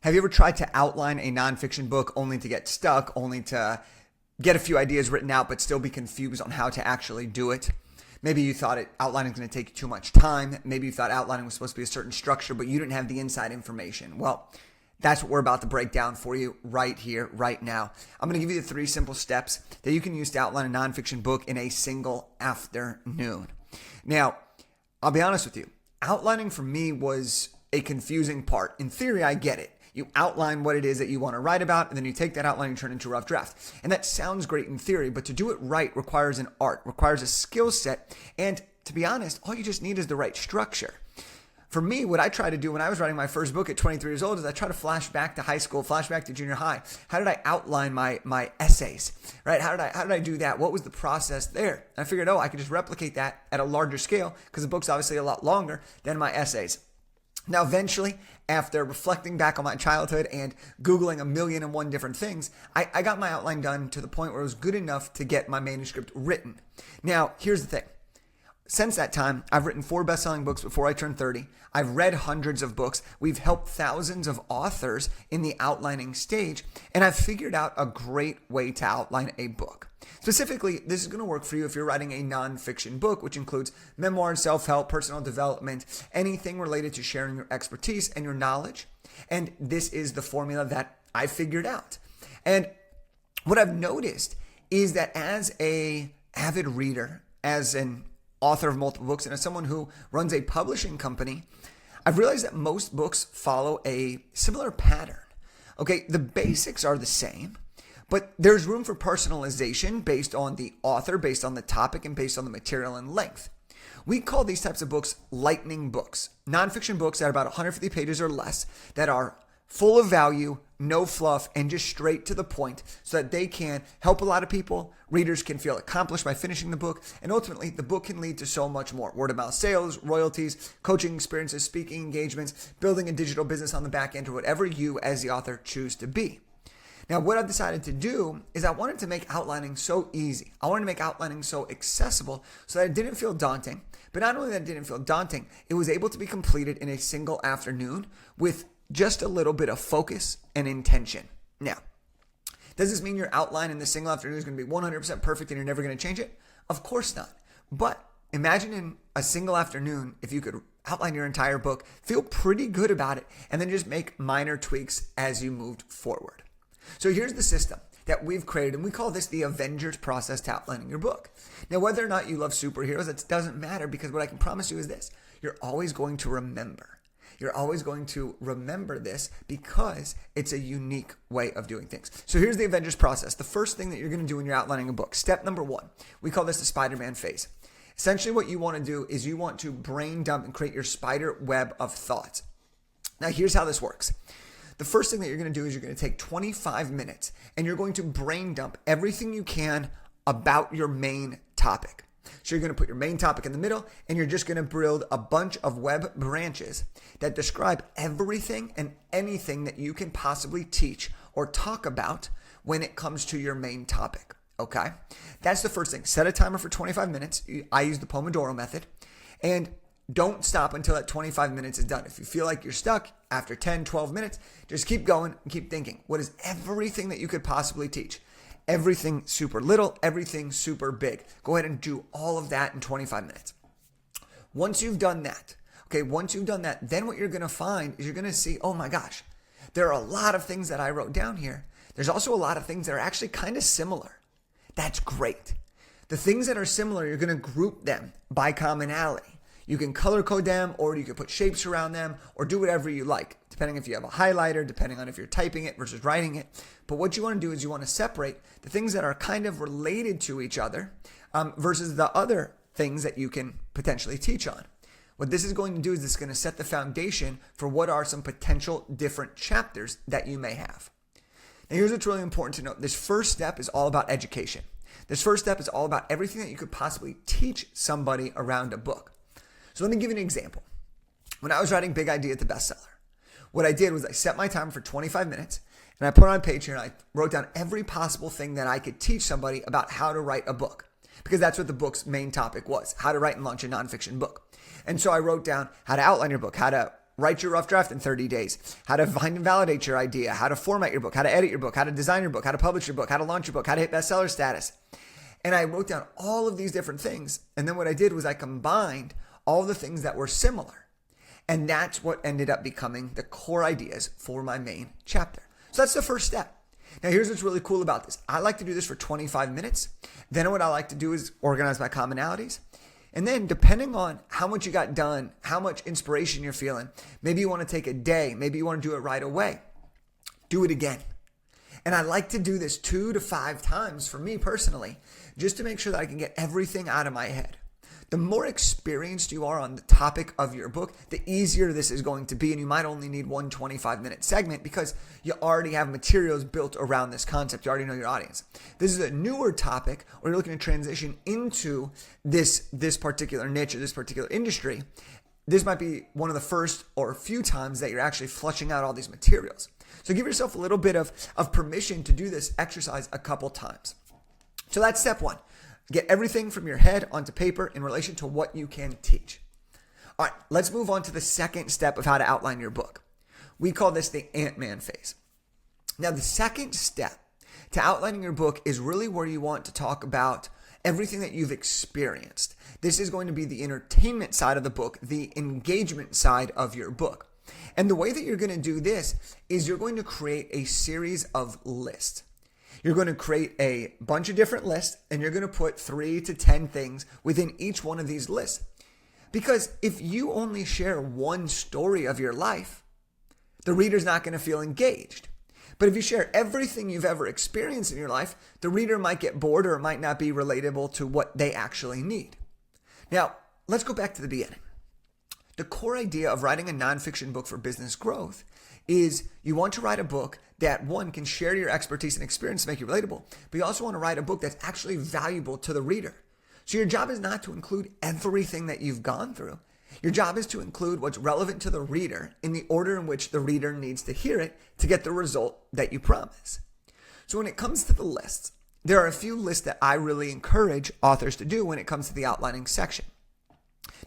Have you ever tried to outline a nonfiction book only to get stuck, only to get a few ideas written out, but still be confused on how to actually do it? Maybe you thought outlining was going to take you too much time. Maybe you thought outlining was supposed to be a certain structure, but you didn't have the inside information. Well, that's what we're about to break down for you right here, right now. I'm going to give you the 3 simple steps that you can use to outline a nonfiction book in a single afternoon. Now, I'll be honest with you. Outlining for me was a confusing part. In theory, I get it. You outline what it is that you want to write about, and then you take that outline and turn it into a rough draft. And that sounds great in theory, but to do it right requires an art, requires a skill set. And to be honest, all you just need is the right structure. For me, what I tried to do when I was writing my first book at 23 years old is I try to flash back to high school, flash back to junior high. How did I outline my essays, right? How did I do that? What was the process there? And I figured, I could just replicate that at a larger scale because the book's obviously a lot longer than my essays. Now, eventually, after reflecting back on my childhood and Googling 1,000,001 different things, I got my outline done to the point where it was good enough to get my manuscript written. Now, here's the thing. Since that time, I've written 4 best-selling books before I turned 30. I've read hundreds of books. We've helped thousands of authors in the outlining stage, and I've figured out a great way to outline a book. Specifically, this is going to work for you if you're writing a nonfiction book, which includes memoirs, self-help, personal development, anything related to sharing your expertise and your knowledge. And this is the formula that I figured out. And what I've noticed is that as an avid reader, as an author of multiple books, and as someone who runs a publishing company, I've realized that most books follow a similar pattern. Okay, the basics are the same, but there's room for personalization based on the author, based on the topic, and based on the material and length. We call these types of books lightning books, nonfiction books that are about 150 pages or less, that are full of value, no fluff, and just straight to the point so that they can help a lot of people. Readers can feel accomplished by finishing the book, and ultimately the book can lead to so much more. Word of mouth sales, royalties, coaching experiences, speaking engagements, building a digital business on the back end, or whatever you as the author choose to be. Now, what I've decided to do is I wanted to make outlining so easy. I wanted to make outlining so accessible so that it didn't feel daunting. But not only that it didn't feel daunting, it was able to be completed in a single afternoon with just a little bit of focus and intention. Now, does this mean your outline in the single afternoon is going to be 100% perfect and you're never going to change it? Of course not. But imagine in a single afternoon, if you could outline your entire book, feel pretty good about it, and then just make minor tweaks as you moved forward. So here's the system that we've created, and we call this the Avengers process to outlining your book. Now, whether or not you love superheroes, it doesn't matter, because what I can promise you is this: you're always going to remember. You're always going to remember this because it's a unique way of doing things. So here's the Avengers process. The first thing that you're going to do when you're outlining a book, step number 1, we call this the Spider-Man phase. Essentially what you want to do is you want to brain dump and create your spider web of thoughts. Now here's how this works. The first thing that you're going to do is you're going to take 25 minutes and you're going to brain dump everything you can about your main topic. So you're going to put your main topic in the middle, and you're just going to build a bunch of web branches that describe everything and anything that you can possibly teach or talk about when it comes to your main topic. Okay? That's the first thing. Set a timer for 25 minutes. I use the Pomodoro method. And don't stop until that 25 minutes is done. If you feel like you're stuck after 10, 12 minutes, just keep going and keep thinking. What is everything that you could possibly teach? Everything super little, everything super big. Go ahead and do all of that in 25 minutes. Once you've done that, then what you're going to find is you're going to see, oh my gosh, there are a lot of things that I wrote down here. There's also a lot of things that are actually kind of similar. That's great. The things that are similar, you're going to group them by commonality. You can color code them, or you can put shapes around them, or do whatever you like, depending if you have a highlighter, depending on if you're typing it versus writing it. But what you want to do is you want to separate the things that are kind of related to each other versus the other things that you can potentially teach on. What this is going to do is it's going to set the foundation for what are some potential different chapters that you may have. Now, here's what's really important to note. This first step is all about education. This first step is all about everything that you could possibly teach somebody around a book. So let me give you an example. When I was writing Big Idea at the Bestseller, what I did was I set my timer for 25 minutes and I put it on a page here and I wrote down every possible thing that I could teach somebody about how to write a book, because that's what the book's main topic was, how to write and launch a nonfiction book. And so I wrote down how to outline your book, how to write your rough draft in 30 days, how to find and validate your idea, how to format your book, how to edit your book, how to design your book, how to publish your book, how to launch your book, how to hit bestseller status. And I wrote down all of these different things. And then what I did was I combined all the things that were similar. And that's what ended up becoming the core ideas for my main chapter. So that's the first step. Now, here's what's really cool about this. I like to do this for 25 minutes. Then what I like to do is organize my commonalities. And then depending on how much you got done, how much inspiration you're feeling, maybe you want to take a day, maybe you want to do it right away, do it again. And I like to do this 2 to 5 times for me personally, just to make sure that I can get everything out of my head. The more experienced you are on the topic of your book, the easier this is going to be. And you might only need one 25-minute segment because you already have materials built around this concept. You already know your audience. This is a newer topic, or you're looking to transition into this particular niche or this particular industry. This might be one of the first or few times that you're actually flushing out all these materials. So give yourself a little bit of permission to do this exercise a couple times. So that's step 1. Get everything from your head onto paper in relation to what you can teach. All right, let's move on to the second step of how to outline your book. We call this the Ant-Man phase. Now, the second step to outlining your book is really where you want to talk about everything that you've experienced. This is going to be the entertainment side of the book, the engagement side of your book. And the way that you're going to do this is you're going to create a series of lists. You're going to create a bunch of different lists, and you're going to put 3 to 10 things within each one of these lists. Because if you only share one story of your life, the reader's not going to feel engaged. But if you share everything you've ever experienced in your life, the reader might get bored or it might not be relatable to what they actually need. Now, let's go back to the beginning. The core idea of writing a nonfiction book for business growth is you want to write a book that, one, can share your expertise and experience to make you relatable, but you also want to write a book that's actually valuable to the reader. So your job is not to include everything that you've gone through. Your job is to include what's relevant to the reader in the order in which the reader needs to hear it to get the result that you promise. So when it comes to the lists, there are a few lists that I really encourage authors to do when it comes to the outlining section.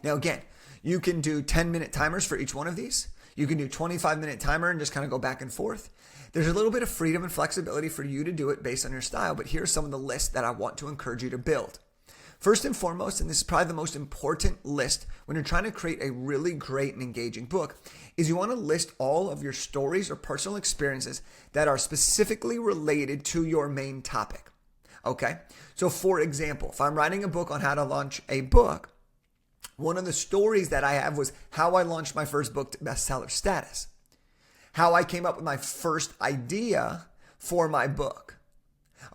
Now, again, you can do 10-minute timers for each one of these. You can do 25-minute timer and just kind of go back and forth. There's a little bit of freedom and flexibility for you to do it based on your style, but here's some of the lists that I want to encourage you to build. First and foremost, and this is probably the most important list when you're trying to create a really great and engaging book, is you want to list all of your stories or personal experiences that are specifically related to your main topic. Okay? So for example, if I'm writing a book on how to launch a book, one of the stories that I have was how I launched my first book to bestseller status, how I came up with my first idea for my book.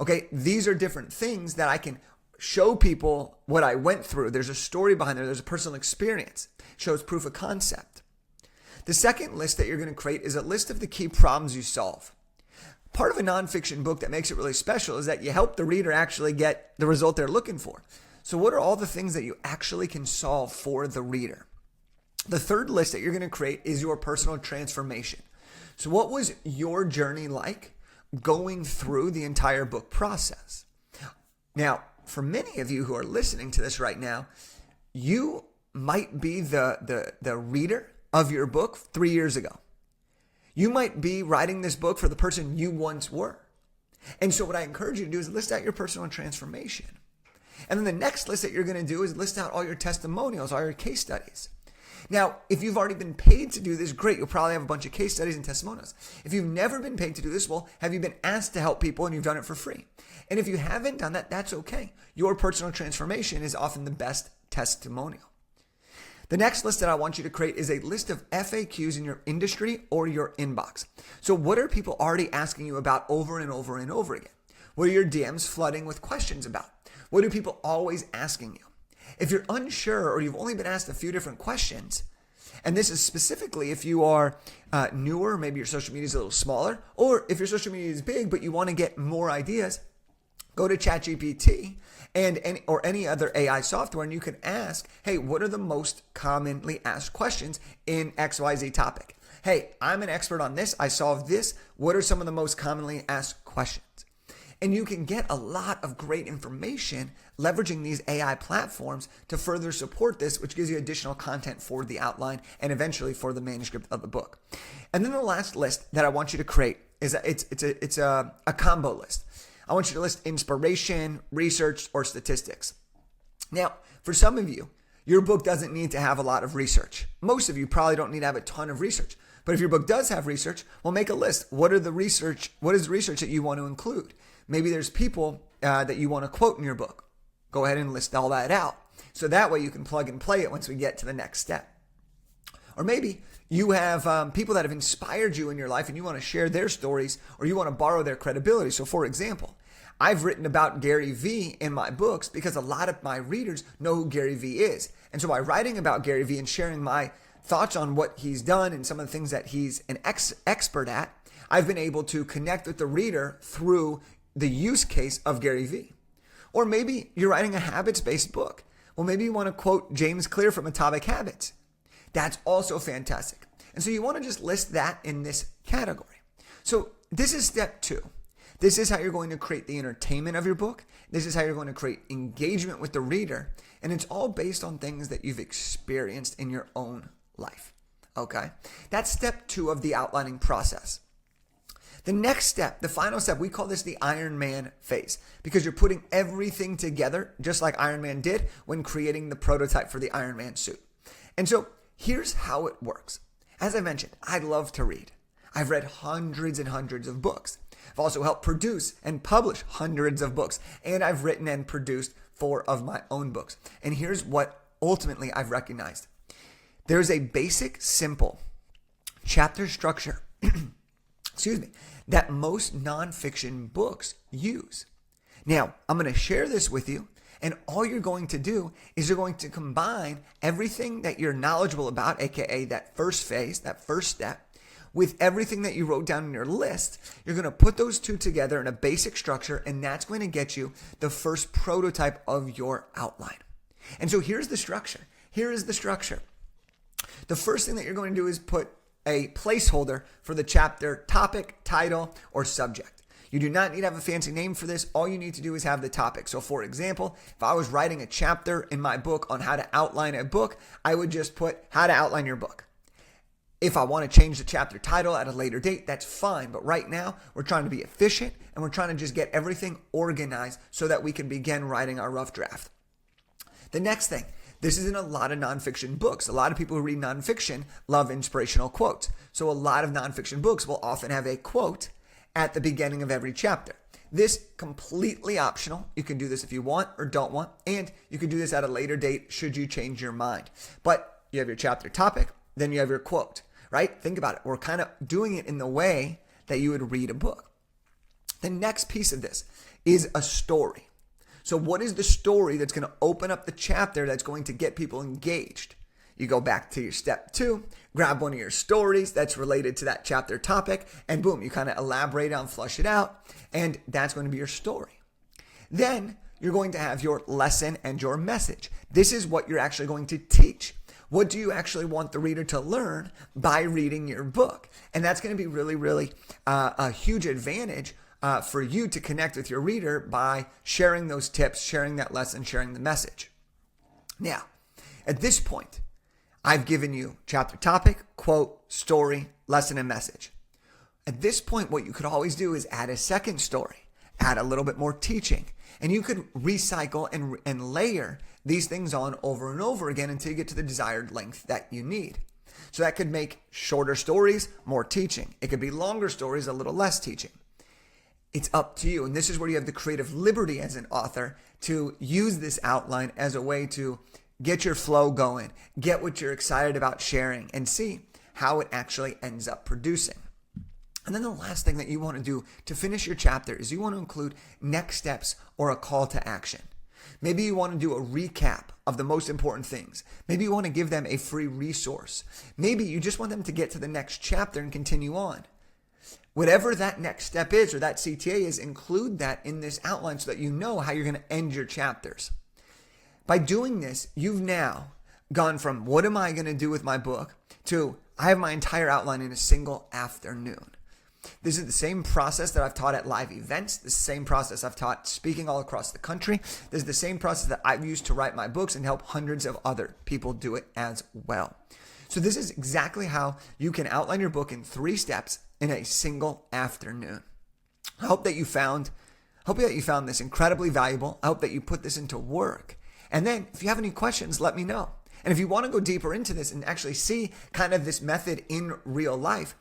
Okay, these are different things that I can show people what I went through. There's a story behind there. There's a personal experience. It shows proof of concept. The second list that you're going to create is a list of the key problems you solve. Part of a nonfiction book that makes it really special is that you help the reader actually get the result they're looking for. So what are all the things that you actually can solve for the reader? The third list that you're going to create is your personal transformation. So what was your journey like going through the entire book process? Now, for many of you who are listening to this right now, you might be the reader of your book 3 years ago. You might be writing this book for the person you once were. And so what I encourage you to do is list out your personal transformation. And then the next list that you're going to do is list out all your testimonials, all your case studies. Now, if you've already been paid to do this, great. You'll probably have a bunch of case studies and testimonials. If you've never been paid to do this, well, have you been asked to help people and you've done it for free? And if you haven't done that, that's okay. Your personal transformation is often the best testimonial. The next list that I want you to create is a list of FAQs in your industry or your inbox. So what are people already asking you about over and over and over again? What are your DMs flooding with questions about? What are people always asking you? If you're unsure or you've only been asked a few different questions, and this is specifically if you are newer, maybe your social media is a little smaller, or if your social media is big but you want to get more ideas, go to ChatGPT or any other AI software and you can ask, hey, what are the most commonly asked questions in XYZ topic? Hey, I'm an expert on this. I solved this. What are some of the most commonly asked questions? And you can get a lot of great information leveraging these AI platforms to further support this, which gives you additional content for the outline and eventually for the manuscript of the book. And then the last list that I want you to create is it's a combo list. I want you to list inspiration, research, or statistics. Now, for some of you, your book doesn't need to have a lot of research. Most of you probably don't need to have a ton of research. But if your book does have research, well, make a list. What is the research that you want to include? Maybe there's people that you want to quote in your book. Go ahead and list all that out. So that way you can plug and play it once we get to the next step. Or maybe you have people that have inspired you in your life and you want to share their stories or you want to borrow their credibility. So for example, I've written about Gary Vee in my books because a lot of my readers know who Gary Vee is. And so by writing about Gary Vee and sharing my thoughts on what he's done and some of the things that he's an expert at, I've been able to connect with the reader through the use case of Gary Vee. Or maybe you're writing a habits-based book. Well, maybe you want to quote James Clear from Atomic Habits. That's also fantastic. And so you want to just list that in this category. So this is step 2. This is how you're going to create the entertainment of your book. This is how you're going to create engagement with the reader. And it's all based on things that you've experienced in your own life. Okay? That's step 2 of the outlining process. The next step, the final step, we call this the Iron Man phase because you're putting everything together just like Iron Man did when creating the prototype for the Iron Man suit. And so here's how it works. As I mentioned, I love to read. I've read hundreds and hundreds of books. I've also helped produce and publish hundreds of books, and I've written and produced 4 of my own books. And here's what ultimately I've recognized. There's a basic, simple chapter structure, that most nonfiction books use. Now, I'm going to share this with you, and all you're going to do is you're going to combine everything that you're knowledgeable about, aka that first phase, that first step, with everything that you wrote down in your list. You're going to put those two together in a basic structure, and that's going to get you the first prototype of your outline. And so here's the structure. Here is the structure. The first thing that you're going to do is put a placeholder for the chapter topic, title, or subject. You do not need to have a fancy name for this. All you need to do is have the topic. So for example, if I was writing a chapter in my book on how to outline a book, I would just put how to outline your book. If I want to change the chapter title at a later date, that's fine. But right now, we're trying to be efficient and we're trying to just get everything organized so that we can begin writing our rough draft. The next thing, this is in a lot of nonfiction books. A lot of people who read nonfiction love inspirational quotes. So a lot of nonfiction books will often have a quote at the beginning of every chapter. This completely optional. You can do this if you want or don't want, and you can do this at a later date should you change your mind. But you have your chapter topic, then you have your quote, right? Think about it. We're kind of doing it in the way that you would read a book. The next piece of this is a story. So what is the story that's going to open up the chapter that's going to get people engaged? You go back to your step 2, grab one of your stories that's related to that chapter topic, and boom, you kind of elaborate on, flush it out, and that's going to be your story. Then you're going to have your lesson and your message. This is what you're actually going to teach. What do you actually want the reader to learn by reading your book? And that's going to be really, really a huge advantage for you to connect with your reader by sharing those tips, sharing that lesson, sharing the message. Now, at this point, I've given you chapter topic, quote, story, lesson, and message. At this point, what you could always do is add a second story, add a little bit more teaching, and you could recycle and layer these things on over and over again until you get to the desired length that you need. So that could make shorter stories, more teaching. It could be longer stories, a little less teaching. It's up to you. And this is where you have the creative liberty as an author to use this outline as a way to get your flow going, get what you're excited about sharing, and see how it actually ends up producing. And then the last thing that you want to do to finish your chapter is you want to include next steps or a call to action. Maybe you want to do a recap of the most important things. Maybe you want to give them a free resource. Maybe you just want them to get to the next chapter and continue on. Whatever that next step is or that CTA is, include that in this outline so that you know how you're going to end your chapters. By doing this, you've now gone from what am I going to do with my book to I have my entire outline in a single afternoon. This is the same process that I've taught at live events. The same process I've taught speaking all across the country. This is the same process that I've used to write my books and help hundreds of other people do it as well. So this is exactly how you can outline your book in 3 steps in a single afternoon. I hope that you found this incredibly valuable. I hope that you put this into work. And then if you have any questions, let me know. And if you want to go deeper into this and actually see kind of this method in real life,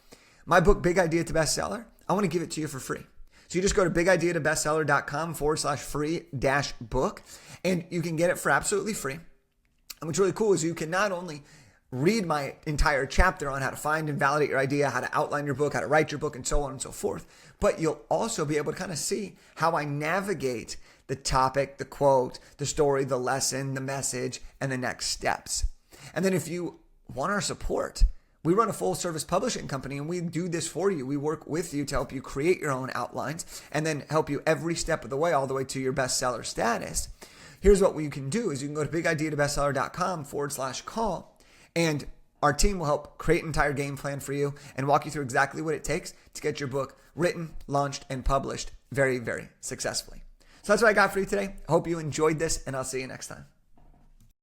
my book, Big Idea to Bestseller, I want to give it to you for free. So you just go to bigideatobestseller.com/free-book, and you can get it for absolutely free. And what's really cool is you can not only read my entire chapter on how to find and validate your idea, how to outline your book, how to write your book, and so on and so forth, but you'll also be able to kind of see how I navigate the topic, the quote, the story, the lesson, the message, and the next steps. And then if you want our support, we run a full-service publishing company, and we do this for you. We work with you to help you create your own outlines and then help you every step of the way, all the way to your bestseller status. Here's what you can do is you can go to bigideatobestseller.com/call, and our team will help create an entire game plan for you and walk you through exactly what it takes to get your book written, launched, and published very, very successfully. So that's what I got for you today. I hope you enjoyed this, and I'll see you next time.